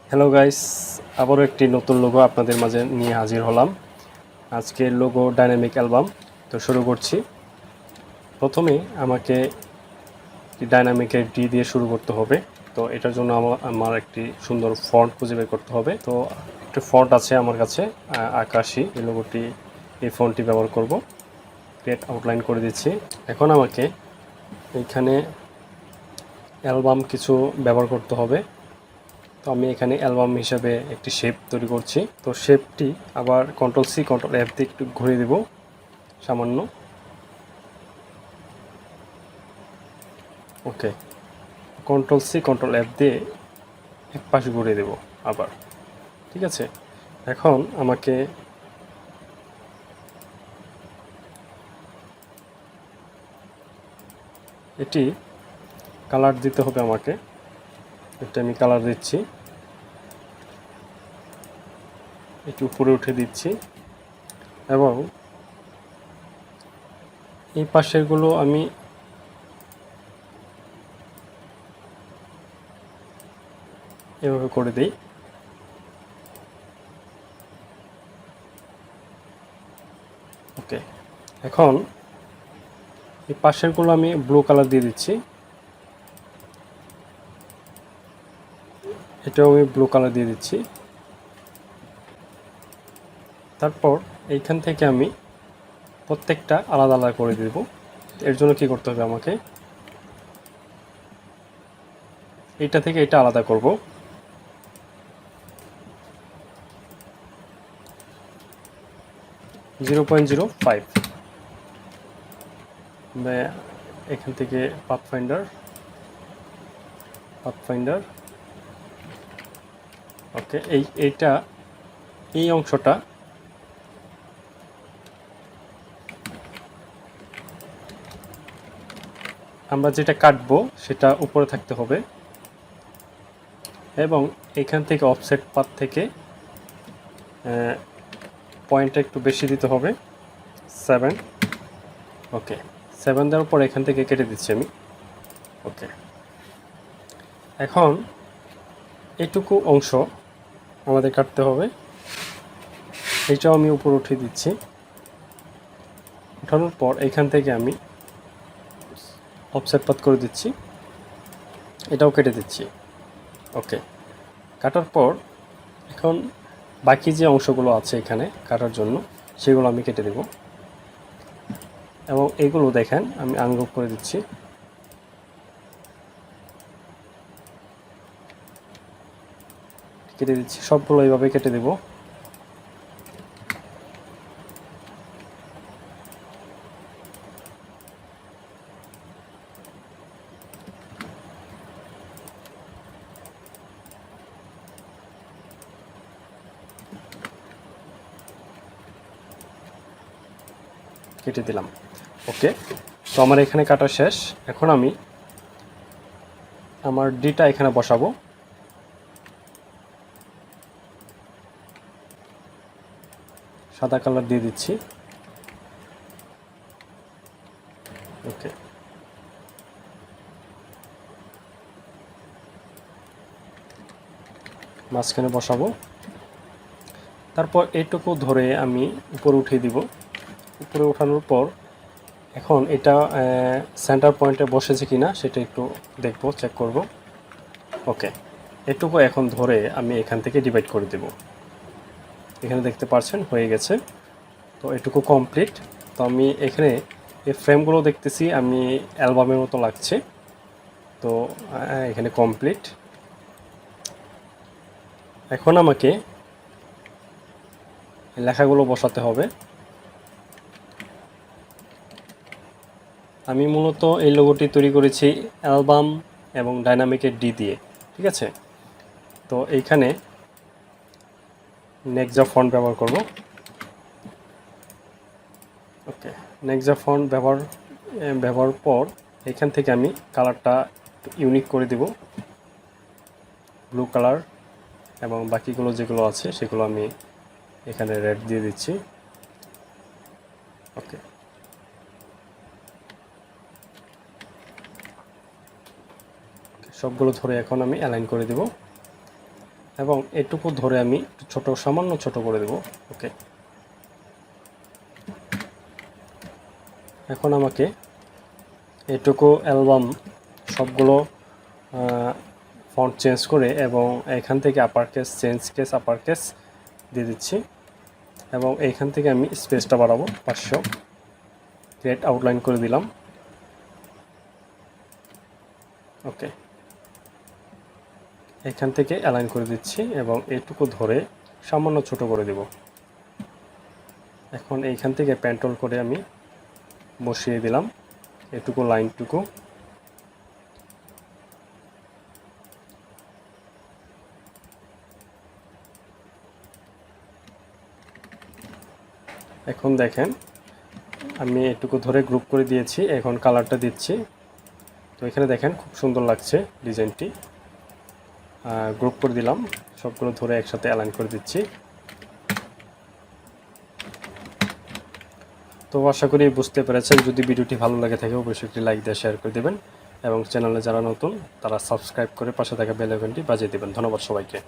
Hello guys, আবারও একটি নতুন লোগো আপনাদের মাঝে নিয়ে হাজির হলাম। আজকের লোগো ডাইনামিক অ্যালবাম। তো শুরু করছি। প্রথমে আমাকে ডাইনামিকের ডি দিয়ে শুরু করতে হবে। তো এটার জন্য আমার একটি সুন্দর ফন্ট খুঁজে বের করতে হবে। তো একটি ফন্ট আছে আমার কাছে, আকাশী। এই লোগোটি, এই ফন্টটি ব্যবহার করব। ক্রিয়েট আউটলাইন করে দিচ্ছি। এখন আমাকে এইখানে অ্যালবাম কিছু ব্যবহার করতে হবে। তো আমি এখানে অ্যালবাম হিসাবে একটি শেপ তৈরি করছি। তো শেপটি আবার কন্ট্রোল সি কন্ট্রোল এফ দিয়ে একটু ঘুরিয়ে দেব সামান্য। ওকে, কন্ট্রোল সি কন্ট্রোল এফ দিয়ে এক পাশে ঘুরিয়ে দেব আবার। ঠিক আছে, এখন আমাকে এটি কালার দিতে হবে। আমাকে এটা আমি কালার দিচ্ছি, একটু উপরে উঠে দিচ্ছি এবং এই পাশেরগুলো আমি এভাবে করে দিই। ওকে, এখন এই পাশেরগুলো আমি ব্লু কালার দিয়ে দিচ্ছি। এটাও আমি ব্লু কালার দিয়ে দিচ্ছি। তারপর এইখান থেকে আমি প্রত্যেকটা আলাদা আলাদা করে দেব। এর জন্য কি করতে হবে, আমাকে এইটা থেকে এটা আলাদা করব। .05 এখান থেকে পাথফাইন্ডার ওকে, এইটা এই অংশটা আমরা যেটা কাটবো সেটা উপরে থাকতে হবে এবং এখান থেকে অফসেট পাথ থেকে পয়েন্টটা একটু বেশি দিতে হবে, 7। ওকে, 7 দেওয়ার পর এখান থেকে কেটে দিচ্ছি আমি। ওকে, এখন এইটুকু অংশ আমাদের কাটতে হবে। এইটাও আমি উপরে উঠিয়ে দিচ্ছি। উঠানোর পর এখান থেকে আমি অফসেট পাথ করে দিচ্ছি, এটাও কেটে দিচ্ছি। ওকে, কাটার পর এখন বাকি যে অংশগুলো আছে এখানে কাটার জন্য সেগুলো আমি কেটে দেব এবং এগুলো দেখেন আমি আনগ্রুপ করে দিচ্ছি। কেটে দিচ্ছি, সবগুলো এইভাবে কেটে দেব। কেটে দিলাম। ওকে, তো আমার এখানে কাটা শেষ। এখন আমি আমার ডিটা এখানে বসাবো। সাদা কালার দিয়ে দিচ্ছি। ওকে, মাঝখানে বসাবো। তারপর এইটুকু ধরে আমি উপরে উঠিয়ে দিব। উপরে ওঠানোর পর এখন এটা সেন্টার পয়েন্টে বসেছে কিনা সেটা একটু দেখব, চেক করব। ওকে, এটুকু এখন ধরে আমি এখান থেকে ডিভাইড করে দেব। এখানে দেখতে পাচ্ছেন হয়ে গেছে। তো এটুকু কমপ্লিট। তো আমি এখানে এই ফ্রেমগুলো দেখতেছি আমি অ্যালবামের মতো লাগছে। তো এখানে কমপ্লিট। এখন আমাকে লেখাগুলো বসাতে হবে। আমি মূলত এই লোগোটি তৈরি করেছি অ্যালবাম এবং ডাইনামিকের ডি দিয়ে। ঠিক আছে, তো এইখানে নেক্সা ফন্ট ব্যবহার করব। ওকে, নেক্সা ফন্ট ব্যবহার পর এখান থেকে আমি কালারটা ইউনিক করে দেব, ব্লু কালার, এবং বাকিগুলো যেগুলো আছে সেগুলো আমি এখানে রেড দিয়ে দিচ্ছি। ওকে, সবগুলো ধরে এখন আমি অ্যালাইন করে দেব। এবং এটুকু ধরে আমি ছোট সামান্য ছোট করে দেব। ওকে, এখন আমাকে এটুকু অ্যালবাম সবগুলো ফন্ট চেঞ্জ করে এবং এখান থেকে upper case, change case, upper case দিয়ে দিচ্ছি এবং এইখান থেকে আমি স্পেসটা বাড়াবো 500, ক্রিয়েট আউটলাইন করে দিলাম। ওকে, এখান থেকে অ্যালাইন করে দিচ্ছি এবং এইটুকু ধরে সামান্য ছোট করে দেব। এখন এইখান থেকে পেন্ট্রোল করে আমি বসিয়ে দিলাম এটুকু লাইনটুকু। এখন দেখেন আমি এটুকু ধরে গ্রুপ করে দিয়েছি, এখন কালারটা দিচ্ছি। তো এখানে দেখেন খুব সুন্দর লাগছে ডিজাইনটি। গ্রুপ করে দিলাম, সবগুলো ধরে একসাথে অ্যালাইন করে দিচ্ছি। তো আশা করি বুঝতে পেরেছেন। যদি ভিডিওটি ভালো লাগে থাকে অবশ্যই একটি লাইক দিয়ে শেয়ার করে দেবেন এবং চ্যানেলে যারা নতুন তারা সাবস্ক্রাইব করে পাশে থাকা বেল আইকনটি বাজিয়ে দেবেন। ধন্যবাদ সবাইকে।